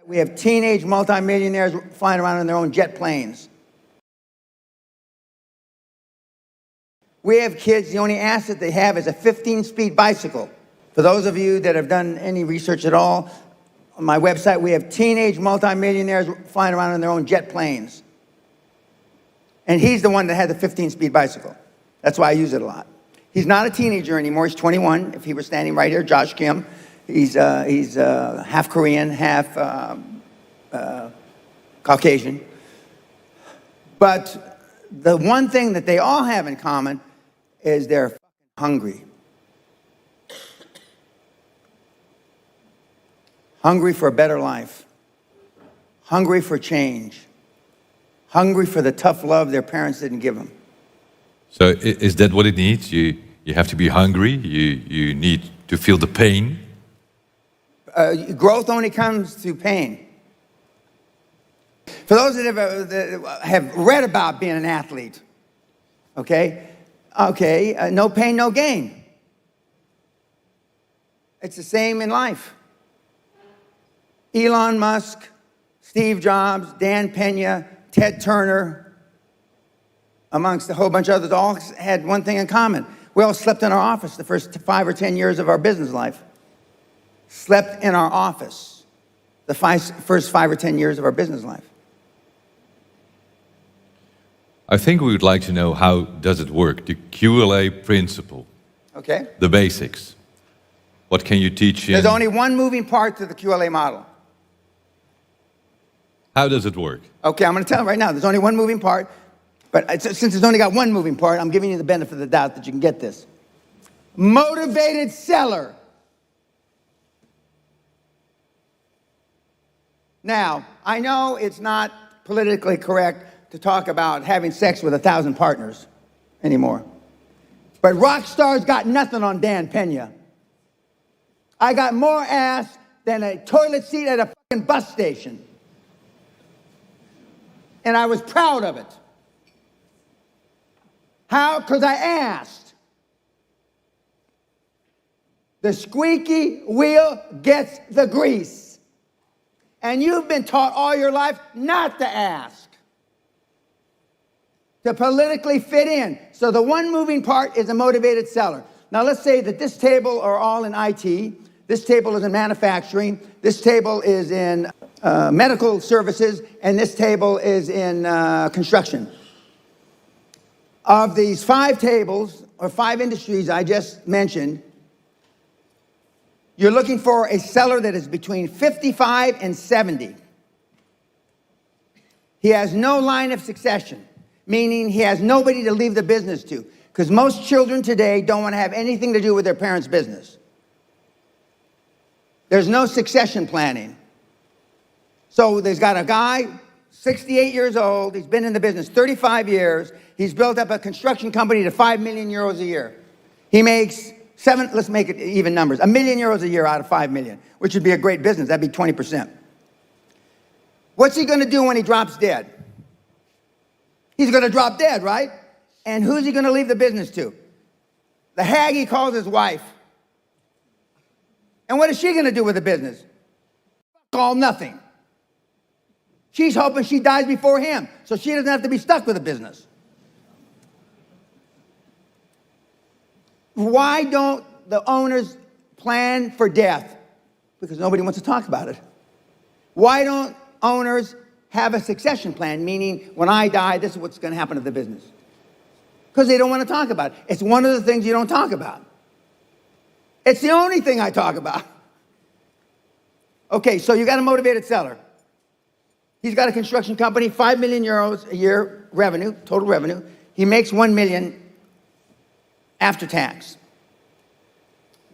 We have teenage multimillionaires flying around in their own jet planes. We have kids, the only asset they have is a 15-speed bicycle. For those of you that have done any research at all, on my website, we have teenage multimillionaires flying around in their own jet planes. And he's the one that had the 15-speed bicycle. That's why I use it a lot. He's not a teenager anymore. He's 21. If he were standing right here, Josh Kim. He's half Korean, half Caucasian. But the one thing that they all have in common is they're hungry. Hungry for a better life. Hungry for change. Hungry for the tough love their parents didn't give them. So is that what it needs? You have to be hungry, you need to feel the pain? Growth only comes through pain. For those that have read about being an athlete, okay, no pain, no gain. It's the same in life. Elon Musk, Steve Jobs, Dan Pena, Ted Turner, amongst a whole bunch of others, all had one thing in common. We all slept in our office the first 5 or 10 years of our business life. Slept in our office the first 5 or 10 years of our business life. I think we would like to know, how does it work? The QLA principle. Okay. The basics. What can you teach in? There's only one moving part to the QLA model. How does it work? Okay, I'm going to tell you right now. There's only one moving part. But since it's only got one moving part, I'm giving you the benefit of the doubt that you can get this. Motivated seller. Now, I know it's not politically correct to talk about having sex with 1,000 partners anymore. But rock stars got nothing on Dan Pena. I got more ass than a toilet seat at a fucking bus station. And I was proud of it. How? Because I asked. The squeaky wheel gets the grease. And you've been taught all your life not to ask. To politically fit in. So the one moving part is a motivated seller. Now let's say that this table are all in IT. This table is in manufacturing. This table is in medical services. And this table is in construction. Of these 5 tables, or 5 industries I just mentioned, you're looking for a seller that is between 55 and 70. He has no line of succession, meaning he has nobody to leave the business to. Because most children today don't want to have anything to do with their parents' business. There's no succession planning. So there's got a guy, 68 years old, he's been in the business 35 years, he's built up a construction company to 5 million euros a year. He makes let's make it even numbers, €1 million a year out of 5 million, which would be a great business, that'd be 20%. What's he gonna do when he drops dead? He's gonna drop dead, right? And who's he gonna leave the business to? The hag he calls his wife. And what is she gonna do with the business? All nothing. She's hoping she dies before him, so she doesn't have to be stuck with the business. Why don't the owners plan for death? Because nobody wants to talk about it. Why don't owners have a succession plan, meaning when I die, this is what's going to happen to the business? Because they don't want to talk about it. It's one of the things you don't talk about. It's the only thing I talk about. Okay, so you got a motivated seller. He's got a construction company, 5 million euros a year revenue, total revenue. He makes 1 million after tax.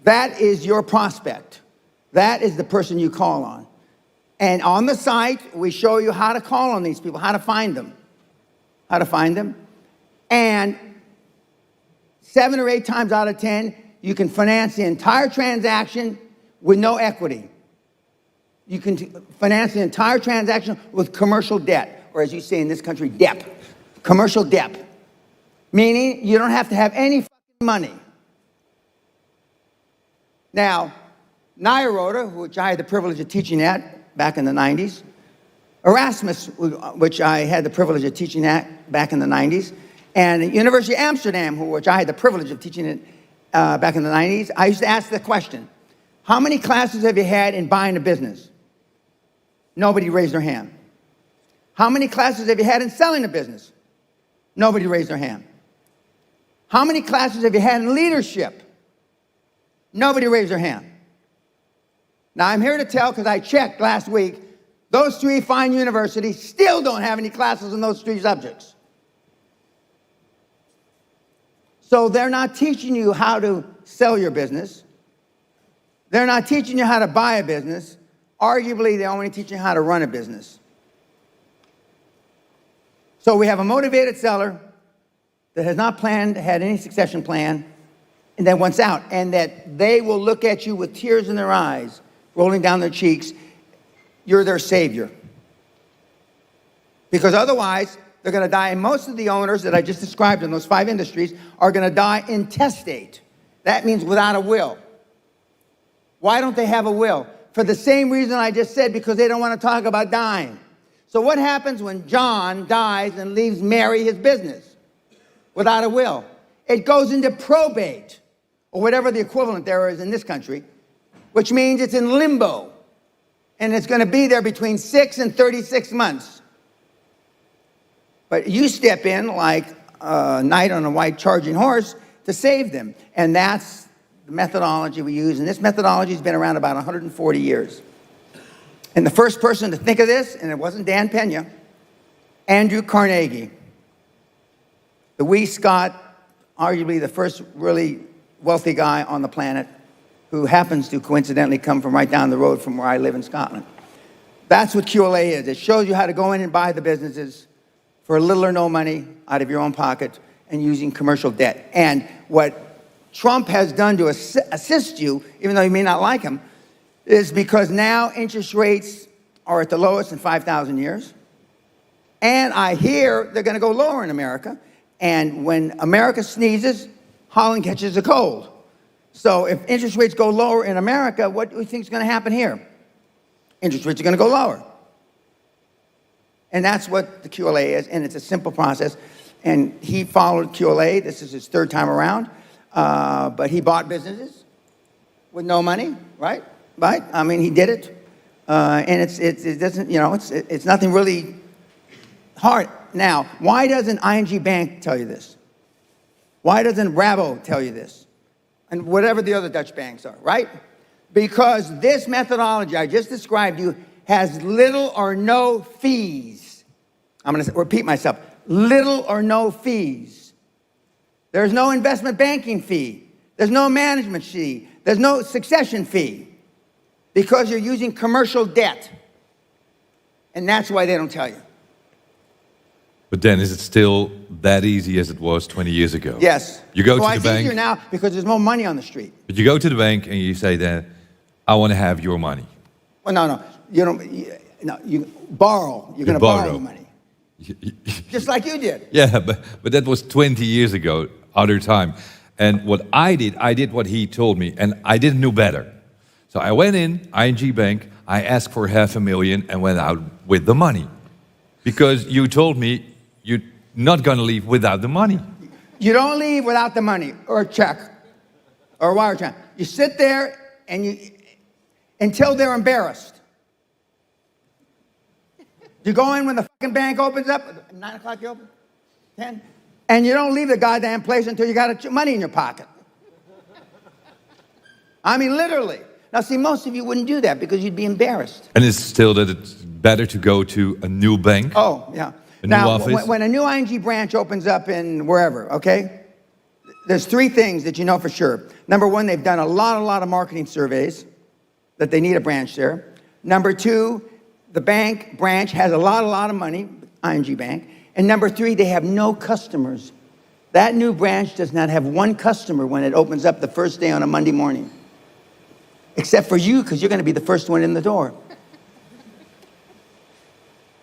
That is your prospect. That is the person you call on. And on the site, we show you how to call on these people, how to find them. How to find them. And 7 or 8 times out of 10, you can finance the entire transaction with no equity. You can finance the entire transaction with commercial debt, or as you say in this country, DEP. Commercial debt. Meaning you don't have to have any money. Now, Nyarota, which I had the privilege of teaching at, back in the 90s. Erasmus, which I had the privilege of teaching at back in the 90s. And at University of Amsterdam, which I had the privilege of teaching it back in the 90s, I used to ask the question, how many classes have you had in buying a business? Nobody raised their hand. How many classes have you had in selling a business? Nobody raised their hand. How many classes have you had in leadership? Nobody raised their hand. Now, I'm here to tell, because I checked last week, those three fine universities still don't have any classes in those three subjects. So they're not teaching you how to sell your business. They're not teaching you how to buy a business. Arguably, they're only teaching you how to run a business. So we have a motivated seller that has not had any succession plan, and that wants out, and that they will look at you with tears in their eyes, rolling down their cheeks. You're their savior. Because otherwise, they're going to die, and most of the owners that I just described in those 5 industries are going to die intestate. That means without a will. Why don't they have a will? For the same reason I just said, because they don't want to talk about dying. So what happens when John dies and leaves Mary his business without a will? It goes into probate, or whatever the equivalent there is in this country, which means it's in limbo. And it's going to be there between 6 and 36 months. But you step in like a knight on a white charging horse to save them. And that's the methodology we use. And this methodology has been around about 140 years. And the first person to think of this, and it wasn't Dan Pena, Andrew Carnegie, the wee Scot, arguably the first really wealthy guy on the planet, who happens to coincidentally come from right down the road from where I live in Scotland. That's what QLA is. It shows you how to go in and buy the businesses for little or no money out of your own pocket and using commercial debt. And what Trump has done to assist you, even though you may not like him, is because now interest rates are at the lowest in 5,000 years. And I hear they're going to go lower in America. And when America sneezes, Holland catches a cold. So if interest rates go lower in America, what do you think is going to happen here? Interest rates are going to go lower. And that's what the QLA is, and it's a simple process. And he followed QLA. This is his 3rd time around. But he bought businesses with no money, right? Right? I mean, he did it. And it doesn't, you know, it's nothing really hard. Now, why doesn't ING Bank tell you this? Why doesn't Rabo tell you this? And whatever the other Dutch banks are, right? Because this methodology I just described to you has little or no fees. I'm going to repeat myself. Little or no fees. There's no investment banking fee. There's no management fee. There's no succession fee. Because you're using commercial debt. And that's why they don't tell you. But then, is it still that easy as it was 20 years ago? Yes. You go to Well, the it's bank. easier now because there's more money on the street. But you go to the bank and you say that, I want to have your money. Well, no. You don't. You borrow. You're going to borrow the money. Just like you did. Yeah, but that was 20 years ago, other time. And what I did what he told me, and I didn't know better. So I went in, ING Bank, I asked for $500,000 and went out with the money. Because you told me you're not going to leave without the money. You don't leave without the money, or a check, or a wire transfer. You sit there and until they're embarrassed. You go in when the fucking bank opens up, 9 o'clock you open, 10, and you don't leave the goddamn place until you got money in your pocket. I mean, literally. Now, see, most of you wouldn't do that because you'd be embarrassed. And it's still that it's better to go to a new bank? Oh, yeah. A new office? When a new ING branch opens up in wherever, okay, there's 3 things that you know for sure. Number 1, they've done a lot of marketing surveys that they need a branch there. Number 2, the branch has a lot of money, ING Bank. And number 3, they have no customers. That new branch does not have one customer when it opens up the first day on a Monday morning. Except for you, because you're going to be the first one in the door.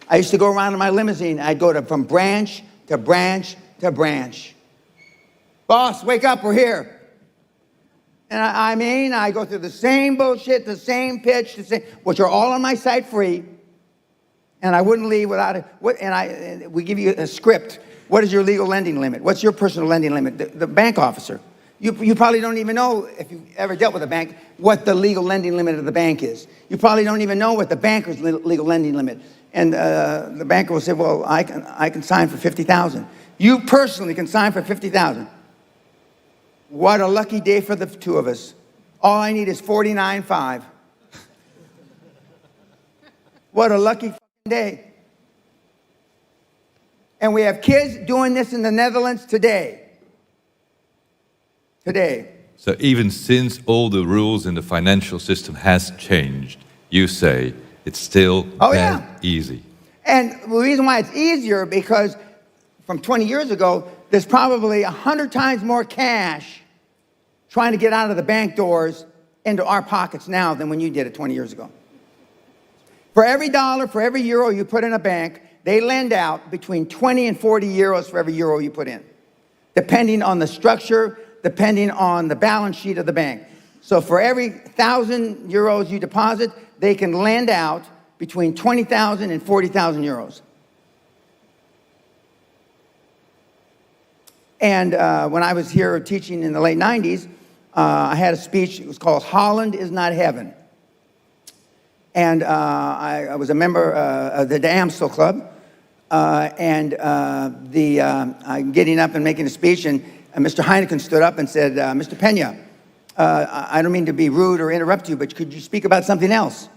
I used to go around in my limousine. I'd go from branch to branch to branch. Boss, wake up, we're here. And I mean, I go through the same bullshit, the same pitch, which are all on my site free. And I wouldn't leave without it. And we give you a script. What is your legal lending limit? What's your personal lending limit? The bank officer. You probably don't even know, if you've ever dealt with a bank, what the legal lending limit of the bank is. You probably don't even know what the banker's legal lending limit. And the banker will say, well, I can sign for $50,000. You personally can sign for $50,000. What a lucky day for the two of us. All I need is $49,500. What a lucky day. And we have kids doing this in the Netherlands today. So even since all the rules in the financial system has changed, you say it's still easy. And the reason why it's easier, because from 20 years ago, there's probably 100 times more cash trying to get out of the bank doors into our pockets now than when you did it 20 years ago. For every dollar, for every euro you put in a bank, they lend out between 20 and 40 euros for every euro you put in, depending on the structure, depending on the balance sheet of the bank. So for every 1,000 euros you deposit, they can lend out between 20,000 and 40,000 euros. And when I was here teaching in the late 90s, I had a speech. It was called Holland is Not Heaven. And I was a member of the Amstel Club. I'm getting up and making a speech, and Mr. Heineken stood up and said, Mr. Pena, I don't mean to be rude or interrupt you, but could you speak about something else?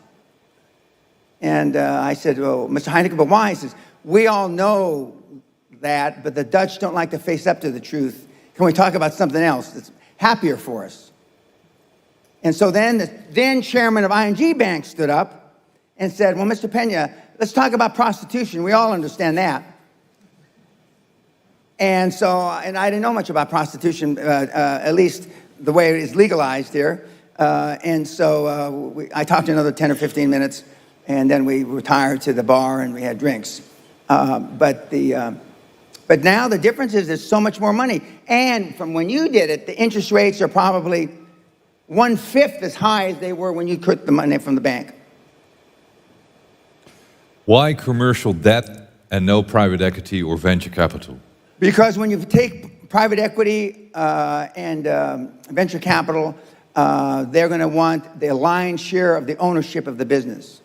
And I said, well, Mr. Heineken, but why? He says, we all know that, but the Dutch don't like to face up to the truth. Can we talk about something else that's happier for us? And so then the then chairman of ING Bank stood up and said, well, Mr. Pena, let's talk about prostitution. We all understand that. And so, and I didn't know much about prostitution, at least the way it is legalized here. And so I talked to another 10 or 15 minutes, and then we retired to the bar and we had drinks. But now the difference is there's so much more money. And from when you did it, the interest rates are probably 1/5 as high as they were when you took the money from the bank. Why commercial debt and no private equity or venture capital? Because when you take private equity and venture capital, they're going to want the lion's share of the ownership of the business.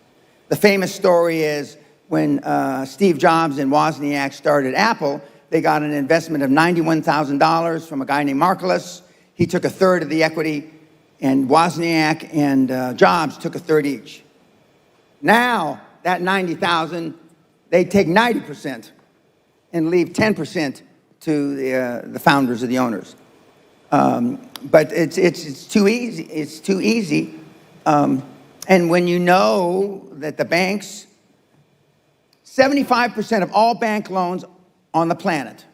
The famous story is when Steve Jobs and Wozniak started Apple, they got an investment of $91,000 from a guy named Marcellus. He took a third of the equity, and Wozniak and Jobs took a third each. Now, that $90,000, they take 90% and leave 10% to the founders or the owners. But it's too easy. It's too easy. And when you know that the banks, 75% of all bank loans on the planet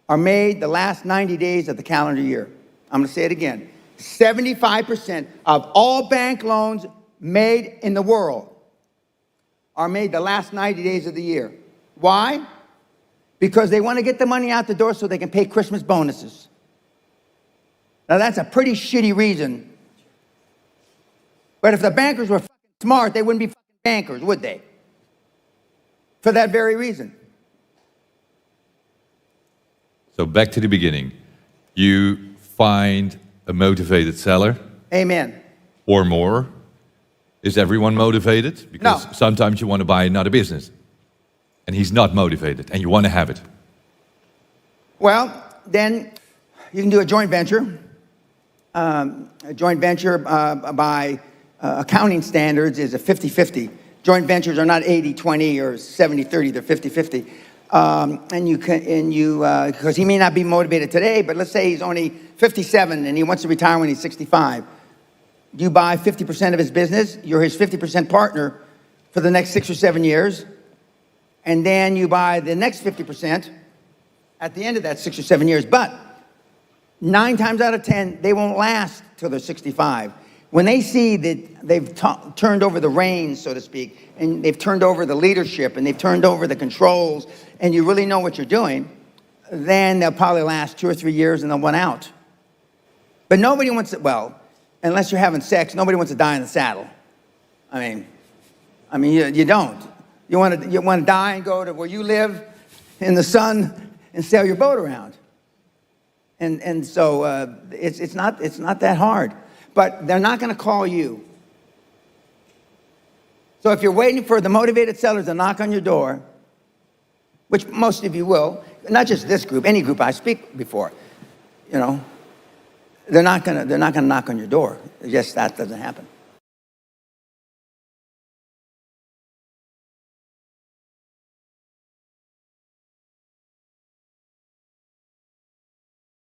are made the last 90 days of the calendar year. I'm going to say it again. 75% of all bank loans made in the world are made the last 90 days of the year. Why? Because they want to get the money out the door so they can pay Christmas bonuses. Now, that's a pretty shitty reason. But if the bankers were smart, they wouldn't be bankers, would they? For that very reason. So back to the beginning. You find a motivated seller. Amen. Or more. Is everyone motivated? Because No. sometimes you want to buy another business. And he's not motivated, and you want to have it. Well, then you can do a joint venture. A joint venture by accounting standards is a 50-50. Joint ventures are not 80-20 or 70-30, they're 50-50. Because he may not be motivated today, but let's say he's only 57 and he wants to retire when he's 65. You buy 50% of his business, you're his 50% partner for the next 6 or 7 years, and then you buy the next 50% at the end of that 6 or 7 years. But 9 times out of 10, they won't last till they're 65. When they see that they've turned over the reins, so to speak, and they've turned over the leadership, and they've turned over the controls, and you really know what you're doing, then they'll probably last 2 or 3 years and they'll want out. But nobody wants to, well, unless you're having sex, nobody wants to die in the saddle. I mean, you don't. You want to die and go to where you live in the sun and sail your boat around. And so it's not that hard. But they're not going to call you. So if you're waiting for the motivated sellers to knock on your door, which most of you will, not just this group, any group I speak before, you know, they're not going to knock on your door. Just that doesn't happen.